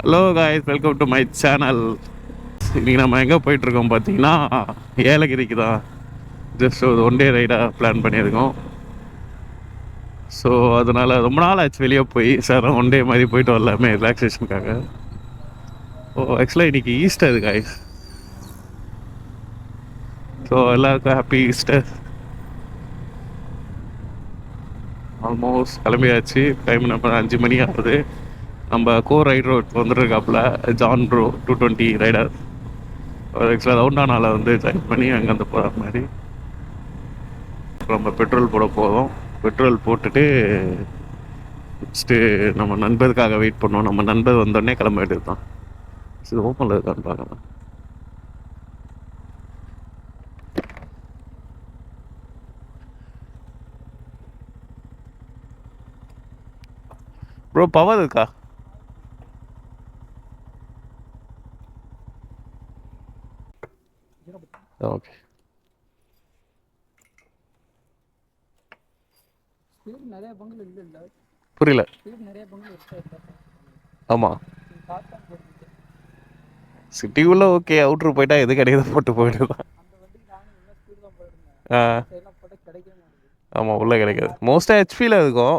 Hello guys, welcome to my channel. இன்றைக்கி நம்ம எங்கே போயிட்டுருக்கோம் பார்த்தீங்கன்னா, ஏலகிரிக்கு தான். ஜஸ்ட் ஒரு ஒன் டே ரைடாக பிளான் பண்ணியிருக்கோம். ஸோ அதனால் ரொம்ப நாள் ஆச்சு வெளியே போய். சார் ஒன் டே மாதிரி போயிட்டு வரலாமே ரிலாக்ஸேஷனுக்காக. ஆக்சுவலாக இன்றைக்கி ஈஸ்டர் காய்ஸ். ஸோ எல்லாருக்கும் ஹாப்பி ஈஸ்டர். ஆல்மோஸ்ட் கிளம்பியாச்சு. டைம் நம்ம 5 மணி ஆகுது. நம்ம ரைடர் வந்துருக்காப்புல ஜான் ப்ரோ 220 ரைடர். ஆக்சுவலாக ரவுண்டானால ஜாயின் பண்ணி அங்கேருந்து போகிற மாதிரி. நம்ம பெட்ரோல் போட போதும். பெட்ரோல் போட்டுட்டு நெக்ஸ்ட்டு நம்ம நண்பருக்காக வெயிட் பண்ணோம். நம்ம நண்பர் வந்தோடனே கிளம்ப வேண்டியது தான். சரி, ஓப்பனில் இருக்கான்னு பார்க்கலாம். ப்ரோ பவர் இருக்கா? ஓகே. புரியல. ஆமாம், சிட்டிக்குள்ளே ஓகே. அவுட்ரு போயிட்டா எது கிடையாது போட்டு போயிட்டு. ஆமாம், உள்ளே கிடைக்காது. மோஸ்ட்டாக ஹெச்பியில் இருக்கும்.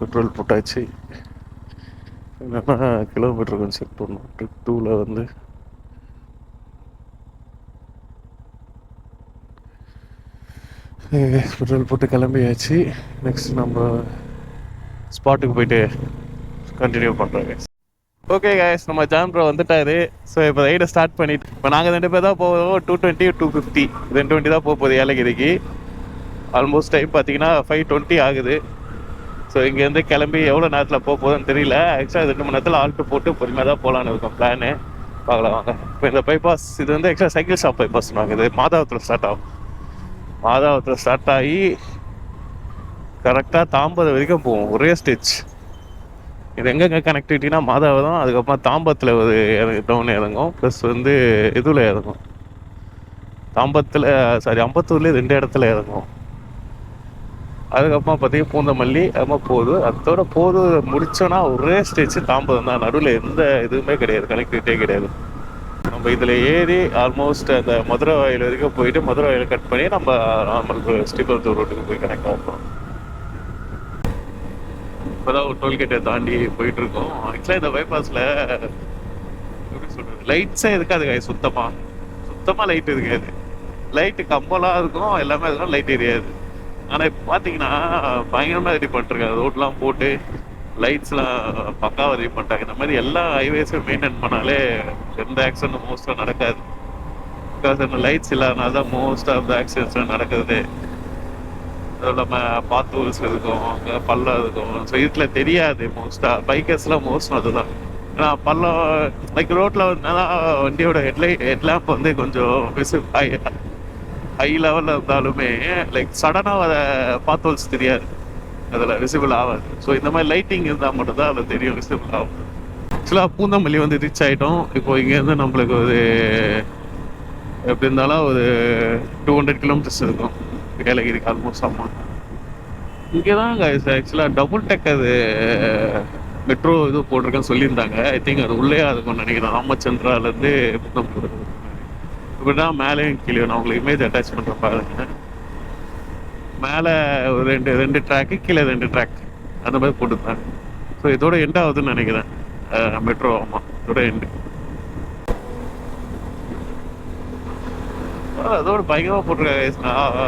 பெட்ரோல் போட்டாச்சு. என்னென்னா கிலோமீட்டர் கொஞ்சம் செக் பண்ணணும். ட்ரிப் 2ல் பெட்ரோல் போட்டு கிளம்பியாச்சு. நெக்ஸ்ட் நம்ம ஸ்பாட்டுக்கு போயிட்டு கண்டினியூ பண்ணுறோம். ஓகே கைஸ், நம்ம ஜான் ப்ரோ வந்துட்டாரு. ஸோ இப்போ ரைடை ஸ்டார்ட் பண்ணிட்டு இப்போ நாங்கள் 2 பேர் தான் போவோம். 220 250 220 தான் போகுது ஏலகிரிக்கு. ஆல்மோஸ்ட் டைம் பார்த்தீங்கன்னா 5:20 ஆகுது. ஸோ இங்கேருந்து கிளம்பி எவ்வளோ நேரத்தில் போகுதுன்னு தெரியல. ஆக்சுவலாக 2 மணி நேரத்தில் ஆல்ட்டு போட்டு பொறுமையாக தான் போகலான்னு இருக்கோம் பிளானு. பார்க்கலாம் வாங்க. இப்போ இந்த பைபாஸ் இது ஆக்சுவலாக சைக்கிள் ஷாப் பைபாஸ் வாங்குது. மாதாவரத்தில் ஸ்டார்ட் ஆகும். மாதாவரத்தில் ஸ்டார்ட் ஆகி கரெக்டாக தாம்பரம் வரைக்கும் போவோம். ஒரே ஸ்டெச். இது எங்கெங்கே கனெக்டிவிட்டினா மாதாவரம், அதுக்கப்புறம் தாம்பரத்தில் ஒரு டவுன் இறங்கும், ப்ளஸ் இதில் இறங்கும். அம்பத்தூர்லேயே 2 இடத்துல இறங்கும். அதுக்கப்புறம் பார்த்தீங்கன்னா பூந்தமல்லி அதுமாதிரி போகுது. அதோட முடிச்சோன்னா ஒரே ஸ்டேச்சு தாம்பரம் தான். நடுவில் எந்த இதுவுமே கிடையாது, கனெக்டிவிட்டியே கிடையாது. நம்ம இதில் ஏறி ஆல்மோஸ்ட் அந்த மதுரை வாயில் வரைக்கும் போயிட்டு மதுரை வாயில் கட் பண்ணி நம்ம நம்மளுக்கு ஸ்ரீபெரும்புதூர் ரோட்டுக்கு போய் கனெக்ட் ஆகும். இப்போதான் ஒரு டோல்கேட்டை தாண்டி போயிட்டு இருக்கோம். ஆக்சுவலாக இந்த பைபாஸில் எப்படி சொல்கிறது, லைட்ஸே இருக்காது காய். சுத்தமாக லைட் இருக்காது. லைட்டு கம்பெல்லாம் இருக்கும், எல்லாமே இருக்கும், லைட் எரியாது. ஆனால் இப்போ பார்த்தீங்கன்னா பயங்கரமாக ரெடி பண்ணிருக்காங்க. ரோட்லாம் போட்டு லைட்ஸ்லாம் பக்காவாக ரெடி பண்ணிட்டாங்க. இந்த மாதிரி எல்லா ஹைவேஸும் மெயின்டைன் பண்ணாலே எந்த ஆக்சிடென்ட்டும் மோஸ்ட்டாக நடக்காது. பிகாஸ் அந்த லைட்ஸ் இல்லாதனால தான் மோஸ்ட் ஆஃப் த ஆக்சிடென்ட்ஸ்லாம் நடக்குது. அதுவும் இல்லாமல் பாத்தூல்ஸ் இருக்கும், அங்கே பள்ளம் இருக்கும். ஸோ இதில் தெரியாது. மோஸ்ட்டாக பைக்கர்ஸ்லாம் மோஸ்ட் அதுதான். ஏன்னா பள்ளம் லைக் ரோட்டில் வண்டியோட ஹெட்லேம்ப் கொஞ்சம் ஹை லெவலில் இருந்தாலுமே லைக் சடனாக அதை பாத்தூல்ஸ் தெரியாது, அதில் விசிபிள் ஆகாது. ஸோ இந்த மாதிரி லைட்டிங் இருந்தால் மட்டும்தான் அதில் தெரியும், விசிபிள் ஆகும். ஆக்சுவலாக பூந்தமல்லி ரீச் ஆகிட்டோம். இப்போ இங்கேருந்து நம்மளுக்கு எப்படி இருந்தாலும் ஒரு 200 கிலோமீட்டர்ஸ் இருக்கும் ஏலகிரிக்கு ஆல்மோஸ்ட். ஆமாம், இங்கே தான் ஆக்சுவலாக டபுள் டெக் மெட்ரோ இது போட்டிருக்கேன்னு சொல்லியிருந்தாங்க. ஐ திங்க் அது உள்ளே இருக்கும்னு நினைக்கிறேன். ராமச்சந்திராலேருந்து பூந்தமல்லி இப்படின்னா மேலேயும் கீழே நான் உங்களுக்கு இமேஜ் அட்டாச் பண்ணுறேன் பாருங்க. மேலே ஒரு ரெண்டு ட்ராக்கு, கீழே 2 ட்ராக் அந்த மாதிரி போட்டுருந்தாங்க. ஸோ இதோட எண்ட் ஆகுதுன்னு நினைக்கிறேன் மெட்ரோ. ஆமாம், இதோட எண்டு. அதோட பயங்கரமாக போட்டிருக்காங்க.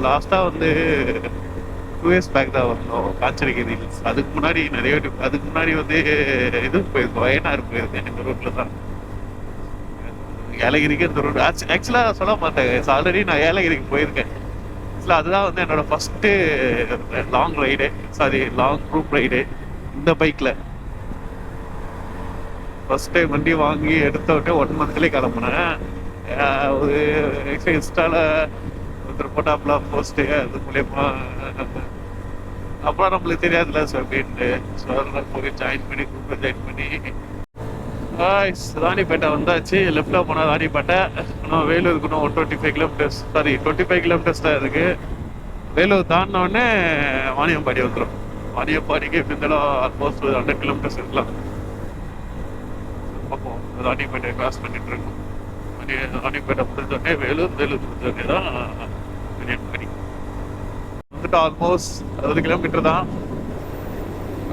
லாஸ்ட்டாக 2 years பேக் தான் வரணும் காஞ்சனகிரி ஹில்ஸ். அதுக்கு முன்னாடி அதுக்கு முன்னாடி இது போயிருக்கோம், வயநாடு போயிருக்கேன். இந்த ரோட்டில் தான் ஏலகிரிக்கு இந்த ரோடு. ஆக்சுவலாக சொல்ல மாட்டேன், ஆல்ரெடி நான் ஏலகிரிக்கு போயிருக்கேன். ஆக்சுவலாக அதுதான் என்னோடய ஃபஸ்ட்டு லாங் குரூப் ரைடு இந்த பைக்கில். ஃபஸ்ட் டைம் வண்டி வாங்கி எடுத்த விட்டு 1 monthலேயே கிளம்புனேன். ஒரு இன்ஸ்டாவில் ஒருத்தர் போட்டாப்ல போஸ்ட்டு, அது மூலயமா அப்புறம் நம்மளுக்கு தெரியாதுல்ல சார் அப்படின்ட்டு. ஸோ அதெல்லாம் போய் ஜாயின் பண்ணி ராணிப்பேட்டை வந்தாச்சு. லெஃப்டில் போனால் ராணிப்பேட்டை. ஆனால் வேலூருக்கு இன்னும் 125 கிலோமீட்டர்ஸ், 25 கிலோமீட்டர்ஸ் தான் இருக்குது. வேலூர் தாண்டினோடனே வாணியம்பாடி வந்துடும். வாணியம்பாடிக்கு எப்படி இருந்தாலும் ஆல்மோஸ்ட் ஒரு 100 கிலோமீட்டர்ஸ் இருக்கலாம். பக்கம் ராணிப்பேட்டை கிராஸ் பண்ணிட்டு இருக்கோம். ராணிப்பேட்டை முடிஞ்சோடனே வேலூர் முடிஞ்சோடனே தான் வாணியம்பாடி. வந்துட்டு ஆல்மோஸ்ட் 60 கிலோமீட்டர் தான்.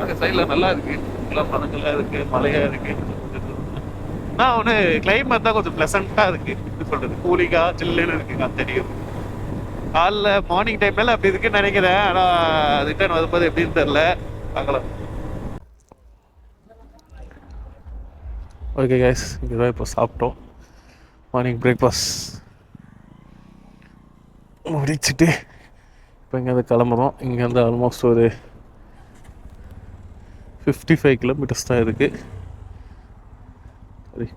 அந்த சைடில் நல்லா இருக்கு, நல்லா மரங்கள்லாம் இருக்கு, மலையா இருக்கு. ஆனால் ஒன்று கிளைமேட் தான் கொஞ்சம் ப்ளசண்ட்டாக இருக்கு. எப்படி சொல்றது, கூலிங்கா சில்லுன்னு இருக்கு. அது தெரியும். காலைல மார்னிங் டைம்ல அப்படி இருக்குன்னு நினைக்கிறேன். ஆனால் ரிட்டர்ன் வரும்போது எப்படின்னு தெரில, பார்க்கலாம். ஓகே கைஸ், இங்கே தான் இப்போ சாப்பிட்டோம். மார்னிங் பிரேக்ஃபாஸ்ட் முடிச்சுட்டு இப்போ இங்கேருந்து கிளம்புறோம். இங்கேருந்து ஆல்மோஸ்ட் ஒரு 55 கிலோமீட்டர்ஸ் தான் இருக்குது. சரி,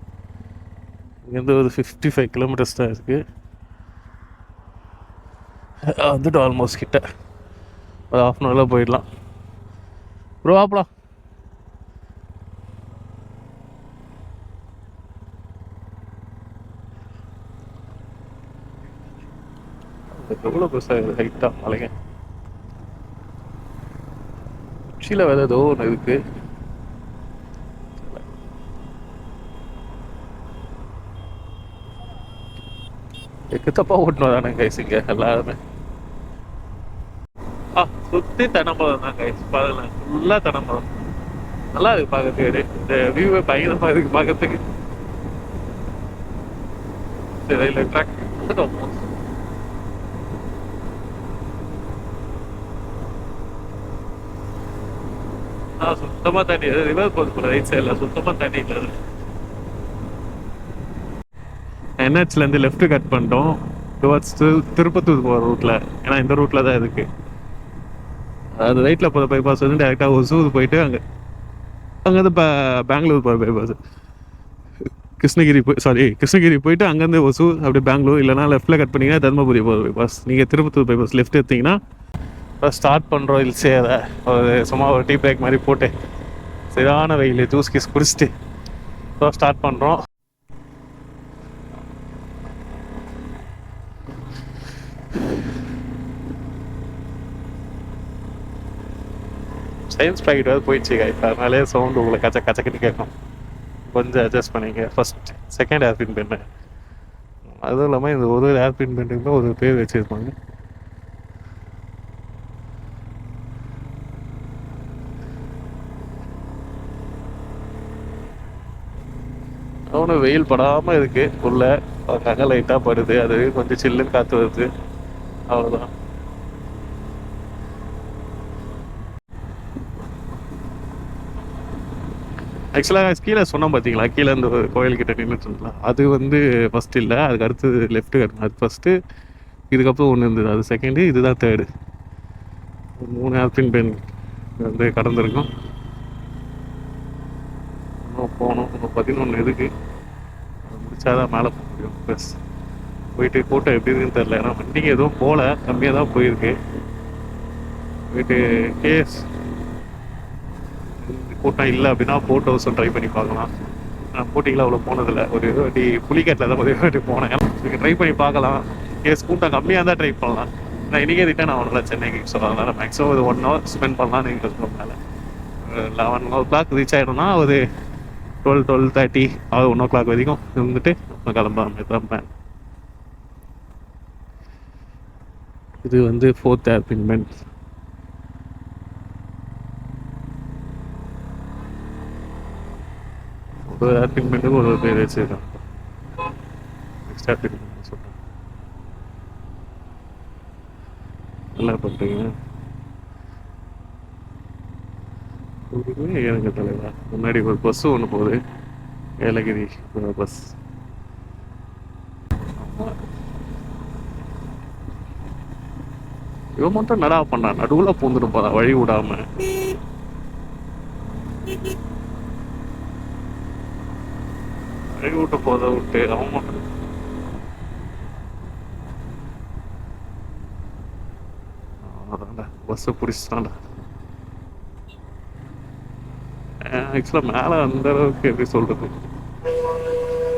இங்கேருந்து ஒரு 55 கிலோமீட்டர்ஸ் தான் இருக்குது. வந்துட்டு ஆல்மோஸ்ட் கிட்ட ஒரு 1/2 hour போயிடலாம். ப்ரோ ஆப்பலாம். எவ்வளோ பெருசாக ஹைட்டாக மலைங்க. உச்சியில் வேறு ஏதோ ஒன்று இருக்குது. எக்குத்தப்பா ஓட்டணும் தானே கைஸ் இங்கே எல்லாருமே. சுற்றி தென்னமரம் தான் கைஸ். பாருங்க, ஃபுல்லாக தென்னமரம். நல்லா இருக்கு பார்க்கறதுக்கு. இந்த வியூவை பயங்கரமாக இருக்கு பார்க்கறதுக்கு. சரி, இல்லை ட்ராக் சுத்தமா தண்ணி. ரிவர் போகுது ரைட் சைடில், சுத்தமா தண்ணி இல்லை. என்ஹெச்லேருந்து லெஃப்ட் கட் பண்ணிட்டோம் டுவர்ட்ஸ் திருப்பத்தூர் போகிற ரூட்டில். ஏன்னா இந்த ரூட்டில் தான் இருக்குது. அது ரைட்டில் போகிற பைபாஸ் வந்து டேரெக்டாக ஒசூர் போயிட்டு அங்கேருந்து பெங்களூர் போகிற பைபாஸ். கிருஷ்ணகிரி போயிட்டு அங்கேருந்து ஒசூர் அப்படியே பெங்களூர். இல்லைனா லெஃப்ட்டில் கட் பண்ணிங்கன்னா தர்மபுரி போகிற பைபாஸ். நீங்கள் திருப்பத்தூர் பைபாஸ் லெஃப்ட் எடுத்திங்கன்னா ஸ்டார்ட் பண்ணுறோம். ஹில்ஸே அதை சும்மா ஒரு டீ பிரேக் மாதிரி போட்டு சரியான வெயில் ஜூஸ் கீஸ் குடிச்சிட்டு ஸ்டார்ட் பண்ணுறோம். சயின்ஸ் பாக்கெட் வேறு போயிடுச்சு இப்போ, அதனாலே சவுண்டு உங்களை கச்சக்கன்னு கேட்கும். கொஞ்சம் அட்ஜஸ்ட் பண்ணிங்க. First second hairpin pen. அதுவும் இல்லாமல் இந்த ஒரு ஏர்பின் பென்னுக்கு தான் ஒரு பேர் வச்சுருப்பாங்க. அவனு வெயில் படாமல் இருக்குது உள்ள. அங்கே லைட்டாக படுது, அது கொஞ்சம் சில்லுன்னு காற்று வருது, அவ்வளோதான். ஆக்சுவலாக கீழே சொன்னோம் பார்த்தீங்களா, கீழே இந்த கோயில்கிட்ட நின்றுட்டு இருந்தலாம். அது வந்து ஃபஸ்ட்டு இல்லை, அதுக்கு அடுத்து லெஃப்ட்டு கட்டணும். அது ஃபஸ்ட்டு, இதுக்கப்புறம் ஒன்று இருந்தது, அது செகண்டு, இதுதான் தேர்டு. 3 ஏர்பின் பென் வந்து கடந்திருக்கோம். இன்னும் போகணும். இன்னும் 11 இருக்குது. அது முடிச்சாதான் மேலே போக முடியும். ப்ளஸ் போயிட்டு கூட்டம் எப்படி இருக்குன்னு தெரில. ஏன்னா வண்டிங்க எதுவும் போகல, கம்மியாக தான் போயிருக்கு. போயிட்டு கேஸ் கூட்டம் இல்லை அப்படின்னா போட் ஹவுஸும் ட்ரை பண்ணி பார்க்கலாம். போட்டிங்களாம் அவ்வளோ போனதில்லை. ஒரு வாட்டி புலிக்கட்டில் தான் ஒரு வாட்டி போனேன். நீங்கள் ட்ரை பண்ணி பார்க்கலாம். கேஸ் கூட்டம் கம்மியாக இருந்தால் ட்ரை பண்ணலாம். நான் இன்றைக்கே ரிட்டர்ன் ஆகணும்ல சென்னைக்கு. ஸோ அதனால் மேக்ஸிமம் ஒரு 1 hour ஸ்பெண்ட் பண்ணலாம். நீங்கள் இருக்கோம் மேலே 11 ரீச் ஆகிடும்னா ஒரு 12:30 அது 1 வரைக்கும் இருந்துட்டு கிளம்புற தான் பிளான். இது வந்து 4th ஏர்பின் பென். ஒரு ஏர்பின் பென்னுக்கு ஒரு பேர் வச்சுருக்கான். நெக்ஸ்ட் ஏர்பின் பென் சொல்கிறேன். நல்லா பண்ணுறீங்க. எனக்கு தலைவா முன்னாடி ஒரு பஸ்ஸு ஒன்று போகுது, ஏலகிரி பஸ். இவன் மட்டும் நடா பண்ணான், நடுவில் பூந்துட்டு போறான் வழி விடாம. வழி விட்டு போத விட்டு அவன் மட்டும் அதான்டா பஸ்ஸை பிடிச்சிட்டான்டா. ஆக்சுவலாக மேலே அந்த அளவுக்கு எப்படி சொல்கிறது,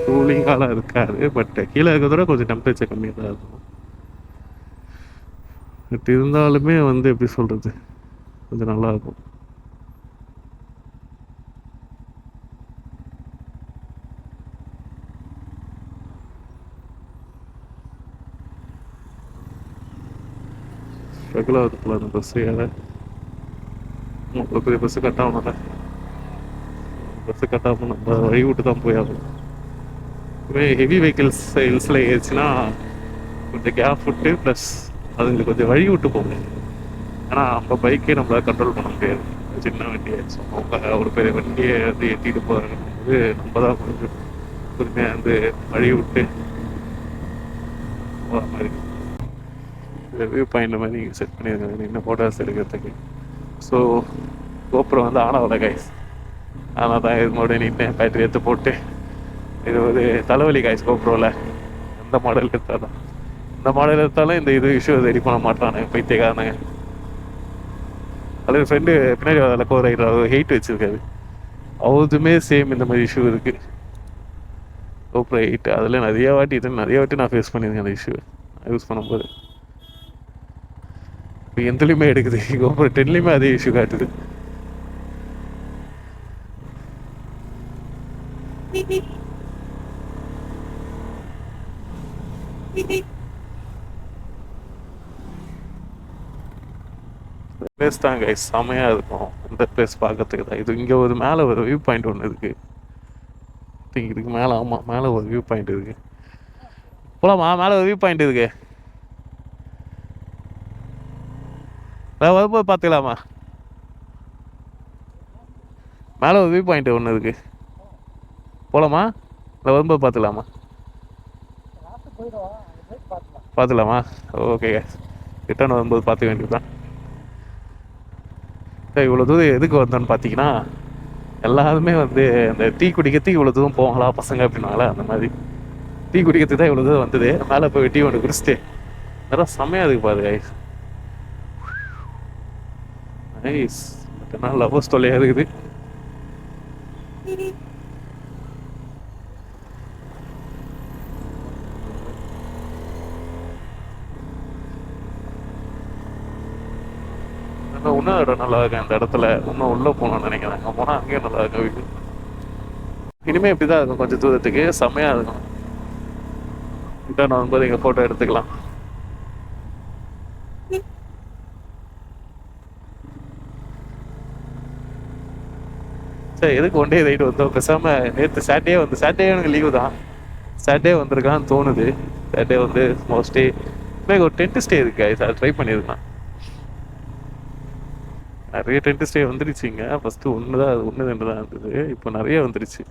கூலிங்காலாம் இருக்காது. பட் கீழே இருக்கிறதோட கொஞ்சம் டெம்பரேச்சர் கம்மியாக தான் இருக்கும். பட் இருந்தாலுமே வந்து எப்படி சொல்கிறது, கொஞ்சம் நல்லாயிருக்கும். ஸ்ட்ரகிள் ஆகுது போல அந்த பஸ்ஸு. ஏன்னா இவ்வளோ பெரிய பஸ்ஸு கட் ஆகணும்ல. பஸ்ஸு கட் ஆகணும், நம்ம வழி விட்டு தான் போய் ஆகணும். இதுவே ஹெவி வெஹிக்கிள்ஸ் ஹில்ஸில் ஏறிச்சுன்னா கொஞ்சம் கேப் விட்டு ப்ளஸ் அதுங்களுக்கு கொஞ்சம் வழி விட்டு போகணும். ஏன்னா நம்ம பைக்கே நம்மளால் கண்ட்ரோல் பண்ண முடியாது. சின்ன வண்டியை அவங்க ஒரு பெரிய வண்டியை வந்து ஏற்றிட்டு போகிறது நம்ம தான் கொஞ்சம் பொறுமையாக வந்து வழி விட்டு போகிற மாதிரி. வியூ பாயிண்ட் மாதிரி நீங்கள் செட் பண்ணியிருக்காங்க இன்னும் ஃபோட்டோஸ் எடுக்கிறதுக்கு. ஸோ கோபுரம் வந்து ஆனவலை கைஸ். ஆனால் தான் இது மறுபடியும் நின்று பேட்டரி எடுத்து போட்டு இது ஒரு தலைவலி கைஸ். கோபுரோவில் எந்த மாடல் எடுத்தாலும் இந்த மாடல் எடுத்தாலும் இந்த இது இஷ்யூ ரெடி பண்ண மாட்டானுங்க பைத்தியக்காரனுங்க. அது ஃப்ரெண்டு பின்னாடி அதில் கோரைடுற ஹெயிட் வச்சுருக்காரு. அவதுமே சேம் இந்த மாதிரி இஷ்யூ இருக்குது. கோப்ரோ 8 அதில் நிறைய வாட்டி நான் ஃபேஸ் பண்ணியிருக்கேன் அந்த இஷ்யூ யூஸ் பண்ணும்போது. இப்போ எந்தலையுமே எடுக்குது. கோப்ரோ 10லையுமே அதே இஷ்யூ காட்டுது. பிளேஸ் தான் கைஸ் செமையாக இருக்கும். இந்த பிளேஸ் பார்க்கறதுக்கு தான் இது. இங்கே ஒரு மேலே ஒரு வியூ பாயிண்ட் ஒன்று இருக்குது. இதுக்கு மேலே ஆமாம் மேலே ஒரு வியூ பாயிண்ட் இருக்குது. போலாமா? மேலே ஒரு வியூ பாயிண்ட் இருக்கு. வரும்போது பார்த்துக்கலாமா? மேலே ஒரு வியூ பாயிண்ட் ஒன்று இருக்குது. போகலாமா? இல்லை வரும்போது பார்த்துக்கலாமா? பார்த்துக்கலாமா? ஓகே ரிட்டர்ன் வரும்போது பார்த்துக்க வேண்டியது தான். இவ்வளோ தூரம் எதுக்கு வந்தோன்னு பார்த்தீங்கன்னா எல்லாருமே வந்து அந்த டீ குடிக்கிறதுக்கு இவ்வளோ தூரம் போவாங்களா பசங்க அப்படின்னாங்களா, அந்த மாதிரி டீ குடிக்கிறதுக்கு தான் இவ்வளோ தூரம் வந்தது. மேலே போய் டீ ஒன்று குடிச்சிட்டு நல்லா செம்மையாக இருக்கு பாரு கைஸ். நைஸ். மற்ற லவ்வர்ஸ் தொல்லையாக இருக்குது. இன்னும் இடம் நல்லா இருக்கு அந்த இடத்துல. இன்னும் உள்ளே போகணும்னு நினைக்கிறேன். அங்கே போனால் அங்கேயும் நல்லா இருக்கும் வீடு. இனிமேல் இப்படி தான் இருக்கும், கொஞ்சம் தூரத்துக்கு செம்மையாக இருக்கும். ரிட்டர்ன் வரும்போது இங்கே ஃபோட்டோ எடுத்துக்கலாம். சரி எதுக்கு ஒன் டே ரைடு வந்தோம்? பேசாமல் நேற்று சாட்டர்டே எனக்கு லீவு தான். சாட்டர்டே வந்திருக்கான்னு தோணுது. சாட்டர்டே வந்து மோஸ்ட்லி ஒரு டென்ட் ஸ்டே இருக்கு. அதை ட்ரை பண்ணியிருக்கலாம். நிறைய டென்ட் ஸ்டே வந்துருச்சுங்க. ஃபஸ்ட்டு ஒன்று தான், அது 1-2 தான் இருந்தது. இப்போ நிறைய வந்துருச்சு.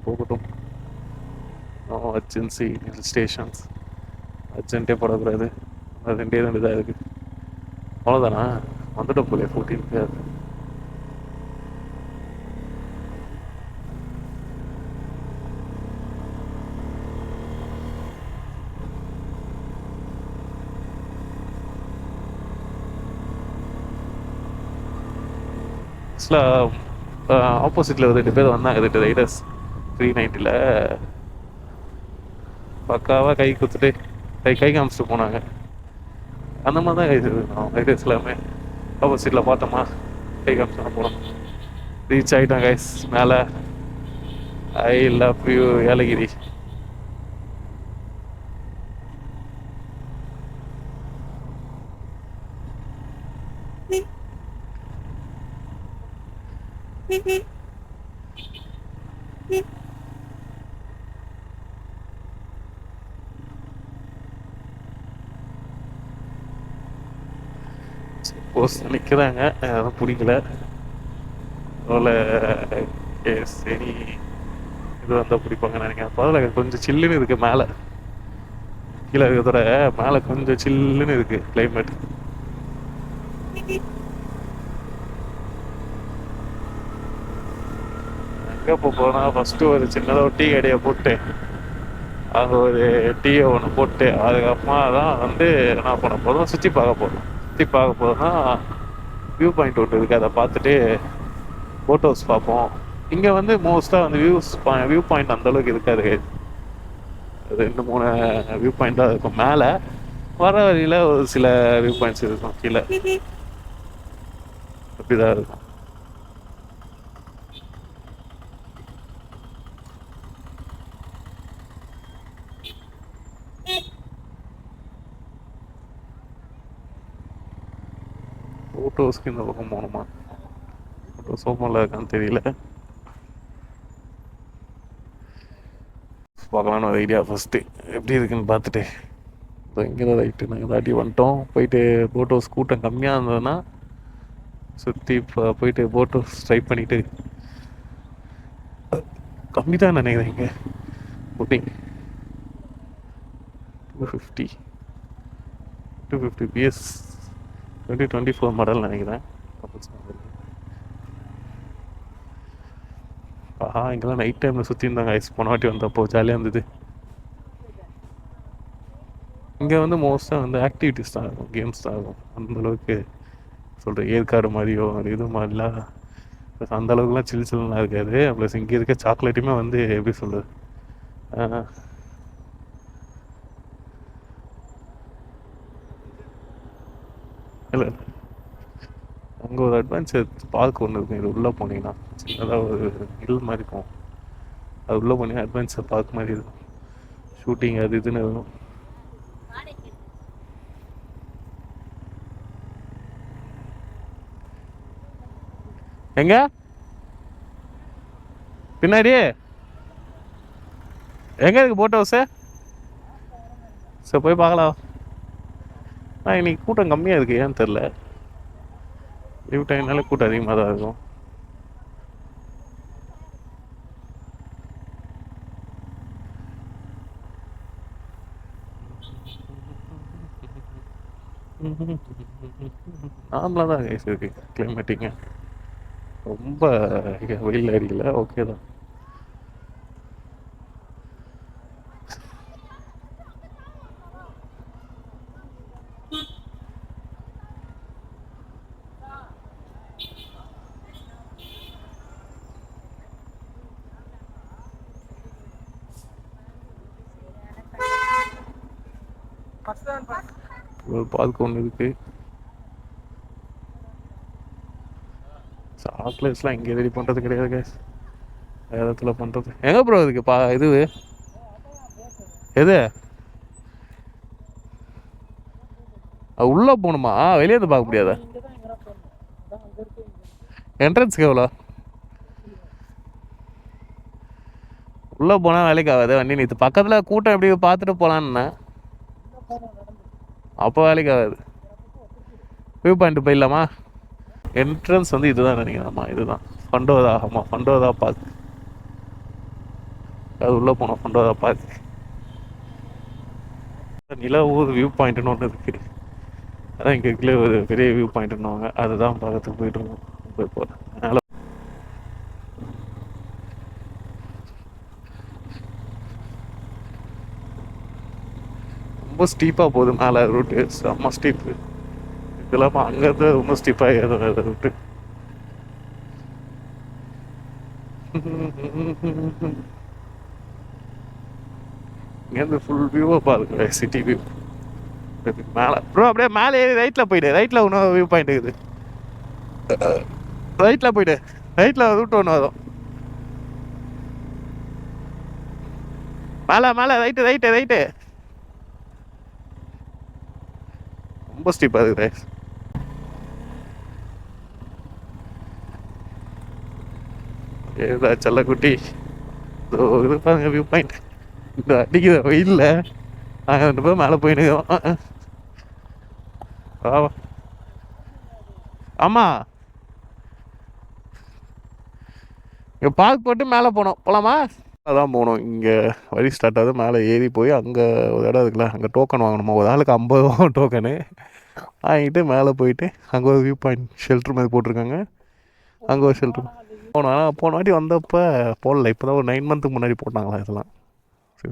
போகட்டும். அர்ஜென்சி ஹில் ஸ்டேஷன்ஸ் அர்ஜென்ட்டே போடக்கூடாது. அது 2 தான் இருக்குது. அவ்வளோதானா? வந்துட்டோம் போல 14க்கு. ஆப்போசிட்டில் 2 பேர் வந்தாங்க, 2 ரைடர்ஸ் 390ல். பக்காவாக கை கொடுத்துட்டு கை காமிச்சிட்டு போனாங்க. அந்த மாதிரி தான் இருக்கணும் ரைடர்ஸ் எல்லாமே. ஆப்போசிட்டில் பார்த்தோமா கை காமிச்சு போனோம். ரீச் ஆகிட்டோம் கைஸ் மேலே. I love you Yelagiri. நிற்கிறாங்க, அதெல்லாம் பிடிக்கல. அதில் சரி இது வந்தால் பிடிப்பாங்கன்னு நினைக்கிறேன். அதில் கொஞ்சம் சில்லுன்னு இருக்குது மேலே. கீழே இருக்கிறதோட மேலே கொஞ்சம் சில்லுன்னு இருக்குது கிளைமேட். எங்கே போனால் ஃபஸ்ட்டு ஒரு சின்னதாக ஒரு டீ கடையை போட்டு அங்கே ஒரு டீயை ஒன்று போட்டு அதுக்கப்புறமா தான் வந்து என்ன பண்ண போதும் சுற்றி பார்க்க போதும்னா வியூ பாயிண்ட் ஒன்று இருக்குது. அதை பார்த்துட்டு ஃபோட்டோஸ் பார்ப்போம். இங்கே வந்து மோஸ்ட்டாக வந்து வியூ பாயிண்ட் அந்தளவுக்கு இருக்காது. 2-3 வியூ பாயிண்ட் தான் இருக்கும் மேலே. வர வழியில் ஒரு சில வியூ பாயிண்ட்ஸ் இருக்கும் கீழே. அப்படிதான் இருக்கும். ஃபோட்டோஸ்க்கு இந்த பக்கம் போகணுமா? ஃபோட்டோஸ் ஓப்பனில் இருக்கான்னு தெரியல. பார்க்கலான்னு ஒரு ஐடியா. ஃபஸ்ட்டு எப்படி இருக்குன்னு பார்த்துட்டு இப்போ இங்கே தான் ரைட்டு நாங்கள் தாட்டி வந்துட்டோம். போயிட்டு போட்டோஸ் கூட்டம் கம்மியாக இருந்ததுன்னா சுற்றி இப்போ போயிட்டு போட்டோஸ் ட்ரை பண்ணிவிட்டு, கம்மி தான் நினைக்கிறேன் இங்கே புக்கிங் 250 PS 2024 மாடல் நினைக்கிறேன். ஆஹா, இங்கெல்லாம் நைட் டைமில் சுற்றி இருந்தாங்க ஐஸ். போன வாட்டி வந்தப்போ ஜாலியாக இருந்தது. இங்கே வந்து மோஸ்ட்டாக வந்து ஆக்டிவிட்டீஸ் தான் இருக்கும், கேம்ஸ் தான் இருக்கும். அந்தளவுக்கு சொல்கிறேன் ஏற்காடு மாதிரியோ அது இது மாதிரிலாம் ப்ளஸ் அந்தளவுக்குலாம் சில்லுலாம் இருக்காது. ப்ளஸ் இங்கே இருக்க சாக்லேட்டுமே வந்து எப்படி சொல்கிறது, இல்லை அங்கே ஒரு அட்வென்ச்சர் பார்க் ஒன்று இருக்கும். இது உள்ளே போனீங்கன்னா சின்னதாக ஒரு ஹில் மாதிரி இருக்கும். அது உள்ளே போனீங்கன்னா அட்வென்ச்சர் பார்க் மாதிரி இருக்கும். ஷூட்டிங் அது இதுன்னு இருக்கும். எங்க பின்னாடி எங்கே இருக்குது போட் ஹவுஸு? சரி போய் பார்க்கலாம். இன்னைக்கு கூட்டம் கம்மியாக இருக்குது, ஏன்னு தெரில. லீவ் டைம்னால கூட்டம் அதிகமாக தான் இருக்கும். நார்மலாக தான் கைஸ் இருக்கு கிளைமேட்டிங்க. ரொம்ப வெயில் அடிக்கல, ஓகே தான். ஒரு பார்க் ஒன்று இருக்குது. சாக்லேட்ஸ்லாம் இங்கே ரெடி பண்ணுறது கிடையாது கைஸ், வேறு இடத்துல பண்ணுறது. எங்கே ப்ரோ இதுக்கு இது எது உள்ளே போகணுமா? வெளியே வந்து பார்க்க முடியாதா? என்ட்ரன்ஸுக்கு எவ்வளோ? உள்ளே போனால் வேலைக்கு ஆகாது. வண்டி நிறுத்து பக்கத்தில் கூட்டம் எப்படி பார்த்துட்டு போகலான்னு. அப்போ வேலைக்கு ஆகாது. வியூ பாயிண்ட் போயிடலாமா? என்ட்ரன்ஸ் வந்து இதுதான் நினைக்கிறேன்மா, இதுதான் ஃபண்டோதா. ஆமாம் ஃபண்டோதா பார்க். அது உள்ளே போனோம் ஃபண்டோதா பார்க். நிலவூர் வியூ பாயிண்ட்னு ஒன்று இருக்குது. அதான் இங்கே இருக்கிற ஒரு பெரிய வியூ பாயிண்ட்னுவாங்க. அதுதான் பார்க்கறதுக்கு போயிட்டு இருக்கோம். போய் போகிறேன். அதனால் ரொம்ப ஸ்டீப்பாக போகுது மேலே ரூட்டு, செம்ம ஸ்டீப்பு. இதெல்லாம் அங்கேருந்து ரொம்ப ஸ்டீப்பாக ஏதோ ரூட்டு. இங்கேருந்து ஃபுல் வியூவை பாருங்க, சிட்டி வியூ மேலே. ப்ரோ அப்படியே மேலே ஏறி ரைட்டில் போயிடு. ரைட்டில் இன்னும் வியூ பாயிண்ட் இருக்குது. ரைட்டில் போயிடு, ரைட்டில் ரூட் ஒன்று வரும். மேலே மேலே ரைட்டு ரைட்டு ரைட்டு. ரொம்ப ஸ்டீப்பாக இருக்குது. ஏதா செல்லக்குட்டி இது பாருங்க வியூ பாயிண்ட். இந்த அடிக்கிற வெயில்ல நாங்கள் 2 பேரும் மேலே போயினுக்கிறோம். ஆமாம் இங்கே பார்க் போட்டு மேலே போனோம். போகலாமா? அதான் போகணும். இங்கே வழி ஸ்டார்ட் ஆகுது. மேலே ஏறி போய் அங்கே ஒரு இடம் இருக்குல்ல, அங்கே டோக்கன் வாங்கணுமா. ஒரு ஆளுக்கு 50 ரூபா டோக்கனு வாங்கிட்டு மேலே போயிட்டு அங்கே ஒரு வியூ பாயிண்ட் ஷெல்ட்ரு மாதிரி போட்டிருக்காங்க. அங்கே ஒரு ஷெல்ட்ரு போனோம். ஆனால் போன வாட்டி வந்தப்போ போடல. இப்போ தான் ஒரு 9 மந்த்துக்கு முன்னாடி போட்டாங்களா இதெல்லாம்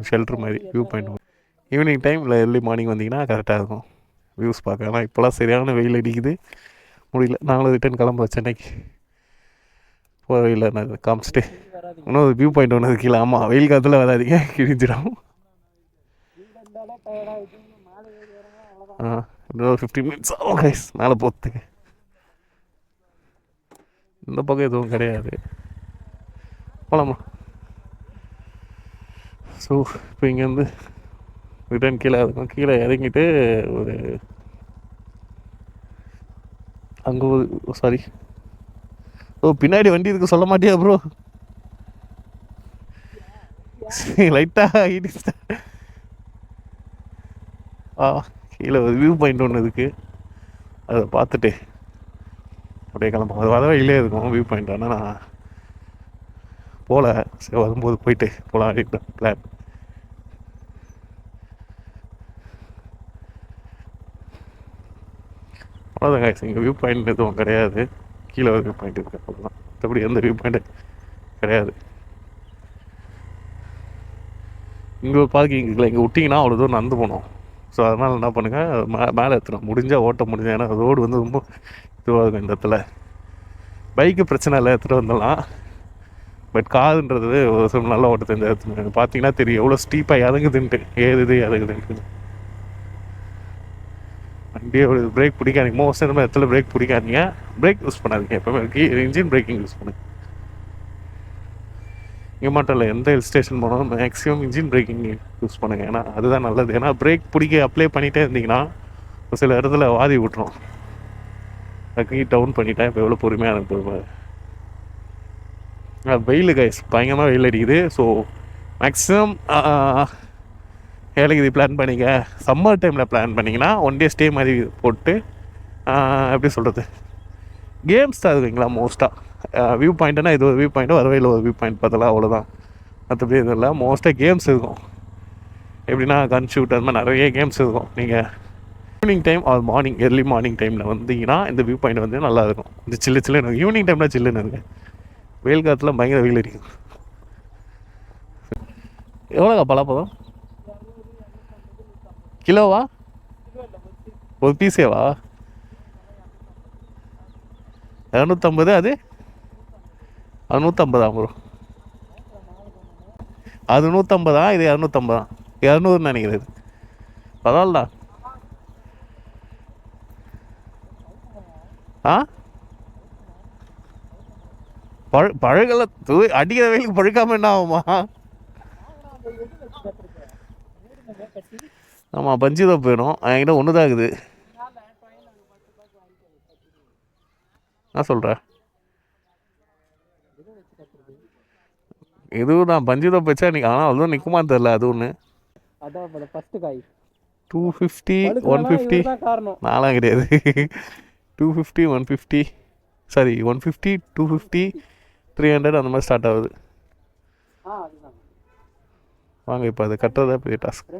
ஷெல்ட்ரு மாதிரி வியூ பாயிண்ட். ஈவினிங் டைம் இல்லை ஏர்லி மார்னிங் வந்தீங்கன்னா கரெக்டாக இருக்கும் வியூஸ் பார்க்க. ஆனால் இப்போலாம் சரியான வெயில் அடிக்குது, முடியல. நாங்களும் ரிட்டன் கிளம்புறோம் சென்னைக்கு. போகிற வெயிலில் நான் காமிச்சிட்டு இன்னொரு வியூ பாயிண்ட் ஒன்று கீழே. ஆமாம் வெயில் காலத்தில் வராதிங்க, கிழிஞ்சிடும். இன்னும் ஒரு 15 மினிட்ஸ் ஆகும் கைஸ் மேலே போகிறதுக்கு. இந்த பக்கம் எதுவும் கிடையாது, போகலாமா? ஸோ இப்போ இங்கேருந்து ரிட்டர்ன் கீழே இருக்கும். கீழே இறங்கிட்டு ஒரு அங்கே சாரி, பின்னாடி வண்டி இருக்கு சொல்ல மாட்டியா ப்ரோ? லைட்டாக கீழே ஒரு வியூ பாயிண்ட் ஒன்று இருக்குது, அதை பார்த்துட்டு அப்படியே கிளம்பும். அது வர வழியிலே இருக்கும் வியூ பாயிண்ட். ஆனால் நான் போகல, சரி வரும்போது போயிட்டு போகலாம் அப்படின்னு பிளான். அவ்வளோதான் காய்ச்சி, இங்கே வியூ பாயிண்ட் எதுவும் கிடையாது. கீழே ஒரு வியூ பாயிண்ட் இருக்குது, அவ்வளோதான். மற்றபடி எந்த வியூ பாயிண்ட்டு கிடையாது. இங்கே ஒரு பார்க்கிங் இல்லை, இங்கே விட்டிங்கன்னா அவ்வளோ தூரம் நடந்து போகணும். ஸோ அதனால் என்ன பண்ணுங்கள், மேலே எடுத்துடும் முடிஞ்சால் ஓட்ட முடிஞ்சேன். ஏன்னா ரோடு வந்து ரொம்ப இதுவாக இருக்கும் இந்த இடத்துல. பைக்கு பிரச்சனை இல்லை, எடுத்துகிட்டு வந்துடலாம். பட் காருன்றது ஒரு சில நல்லா ஓட்ட தெரிஞ்ச இடத்துல பார்த்தீங்கன்னா தெரியும் எவ்வளோ ஸ்டீப்பாக இறங்குதுன்ட்டு, ஏறுது இறங்குதுன்ட்டு. வண்டியே ஒரு பிரேக் பிடிக்காதீங்க, மோஸ்ட் இந்த மாதிரி இடத்துல பிரேக் பிடிக்காதீங்க. பிரேக் யூஸ் பண்ணாதீங்க எப்போவுமே, இன்ஜின் பிரேக்கிங் யூஸ் பண்ணுங்க. இங்கே மட்டும் இல்லை, எந்த ஹில் ஸ்டேஷன் போனாலும் மேக்ஸிமம் இன்ஜின் பிரேக்கிங் யூஸ் பண்ணுங்கள். ஏன்னா அதுதான் நல்லது. ஏன்னா பிரேக் பிடிக்க அப்ளை பண்ணிகிட்டே இருந்தீங்கன்னா ஒரு சில இடத்துல வாதி விட்டுரும். அதுக்கு டவுன் பண்ணிட்டேன். இப்போ எவ்வளோ பொறுமையாக எனக்கு வெயில் கைஸ், பயங்கரமாக வெயில் அடிக்குது. ஸோ மேக்ஸிமம் ஏலகிரி பிளான் பண்ணிங்க. சம்மர் டைமில் பிளான் பண்ணிங்கன்னா ஒன் டே ஸ்டே மாதிரி போட்டு எப்படி சொல்கிறது, கேம்ஸ் தான் இருக்குங்களா மோஸ்ட்டாக. வியூ பாயிண்ட்னா இது ஒரு வியூ பாயிண்ட்டு, வரவையில் ஒரு வியூ பாயிண்ட் பார்த்தலாம், அவ்வளோதான். மற்றபடி இது இல்லை, மோஸ்ட்டாக கேம்ஸ் இருக்கும். எப்படின்னா கன் ஷூட் அந்த மாதிரி நிறைய கேம்ஸ் இருக்கும். நீங்கள் evening time or morning, early morning டைமில் வந்தீங்கன்னா இந்த வியூ பாயிண்ட் வந்து நல்லாயிருக்கும். இந்த சில்லுன்னு ஈவினிங் டைமில் சில்லுன்னு இருக்கு. வெயில் காலத்தில் பயங்கர வெயில் அடிக்கும். எவ்வளோக்கா பலாப்பழம் கிலோவா? ஒரு பீஸேவா? 250. அது 150 ப்ரோ. அது 150, இது 250, 200 நினைக்கிறது. பரவாயில்லடா. பழகல அடிக்கிற வெயிலுக்கு பழுக்காம என்ன ஆகுமா? ஆமாம், பஞ்சு தான் போயிடும். என்கிட்ட ஒன்று தான் இருக்குது. நான் சொல்கிறேன், இதுவும் நான் பஞ்சு தான் வச்சா நிற்க. ஆனால் அதுவும் நிற்குமான்னு தெரில. அது ஒன்று 250 150 நாலாம் கிடையாது. 250 150 சாரி 150 250 300 அந்த மாதிரி ஸ்டார்ட் ஆகுது. வாங்க, இப்போ அது கட்டுறதா பெரிய டாஸ்க்.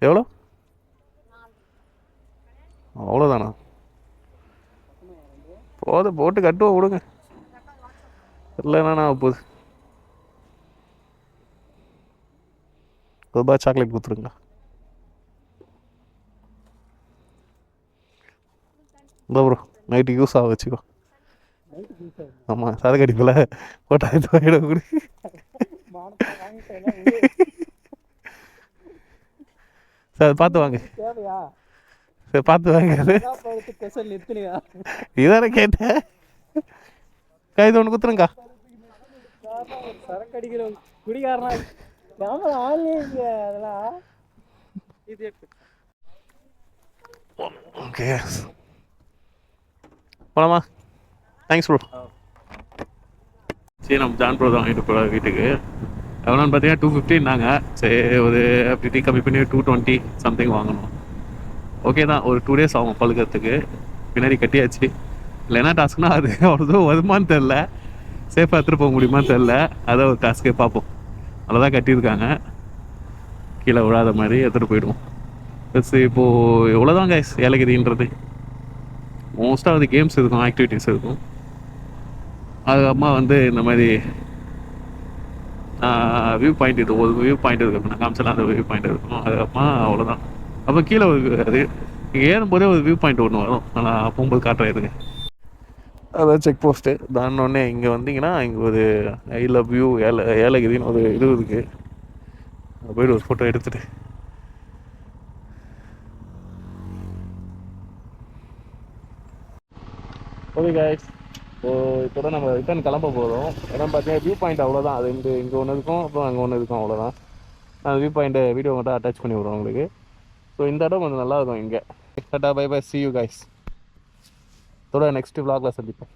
எவ்வளோ? அவ்வளோதானா? போட்டு கட்டுவோம், விடுங்க. இல்லைன்னா நான் போகுது ரூபாய் சாக்லேட் கொடுத்துருங்க. ப்ரோ நைட்டு யூஸ் ஆக வச்சுக்கோ. ஆமாம், சரக்கு அடிப்பில் போட்டாயிரம் கொடு. சார் பார்த்து வாங்க, சரி பார்த்து வாங்க. இதானே கேட்டேன். கைது ஒன்று குத்துருங்கக்கா. சரக்கு அடிக்கிற குடிகாரனா ஓகே போலாமா? Thanks bro. சரி, நம்ம ஜான் ப்ரோ தான் வாங்கிட்டு போகிற வீட்டுக்கு. எவ்வளோன்னு பார்த்தீங்கன்னா 250ன்னாங்க. சரி, ஒரு அப்படி கம்மி பண்ணி 220 சம்திங் வாங்கணும். ஓகே தான், ஒரு 2 days ஆகும் பழுக்கிறதுக்கு. பின்னாடி கட்டியாச்சு. இல்லை என்ன டாஸ்க்னா அது அவ்வளோதான் வருமானு தெரில, சேஃபாக எடுத்துகிட்டு போக முடியுமான்னு தெரில. அதை ஒரு டாஸ்க்கே பார்ப்போம். அவ்வளோதான் கட்டியிருக்காங்க, கீழே விழாத மாதிரி எடுத்துகிட்டு போயிடுவோம். ப்ளஸ் இப்போது எவ்வளோதான் கைஸ் ஏலகிரின்றது. மோஸ்ட்டாக வந்து கேம்ஸ் இருக்கும், ஆக்டிவிட்டீஸ் இருக்கும். அதுக்கப்புறமா வந்து இந்த மாதிரி வியூ பாயிண்ட், இது ஒரு வியூ பாயிண்ட் இருக்குது. நான் காமிச்சலாம், அந்த வியூ பாயிண்ட் இருக்கும். அதுக்கப்புறமா அவ்வளோதான். அப்போ கீழே அது ஏறும்போதே ஒரு வியூ பாயிண்ட் ஒன்று வரும். நான் போகும்போது காட்டுறதுக்கு அதான் செக் போஸ்ட்டு தானோடனே இங்கே வந்தீங்கன்னா இங்கே ஒரு ஐ லவ் யூ ஏலகிரின்னு ஒரு இது இருக்குது. போய்ட்டு ஒரு ஃபோட்டோ எடுத்துகிட்டு ஓகே கைஸ், ஸோ இப்போ நம்ம ரிட்டர்ன் கிளம்ப போகிறோம். ஏன்னா பார்த்தீங்கன்னா வியூ பாயிண்ட் அவ்வளோதான். அது இங்கே ஒன்று இருக்கும், அப்புறம் அங்கே ஒன்று இருக்கும், அவ்வளோதான். நான் வியூ பாயிண்ட்டு வீடியோ மட்டும் அட்டாச் பண்ணி விட்றோம் உங்களுக்கு. ஸோ இந்த இடம் கொஞ்சம் நல்லா இருக்கும் இங்கே. Tata bye bye, see you guys. இதோட நெக்ஸ்ட் vlogல சந்திப்போம்.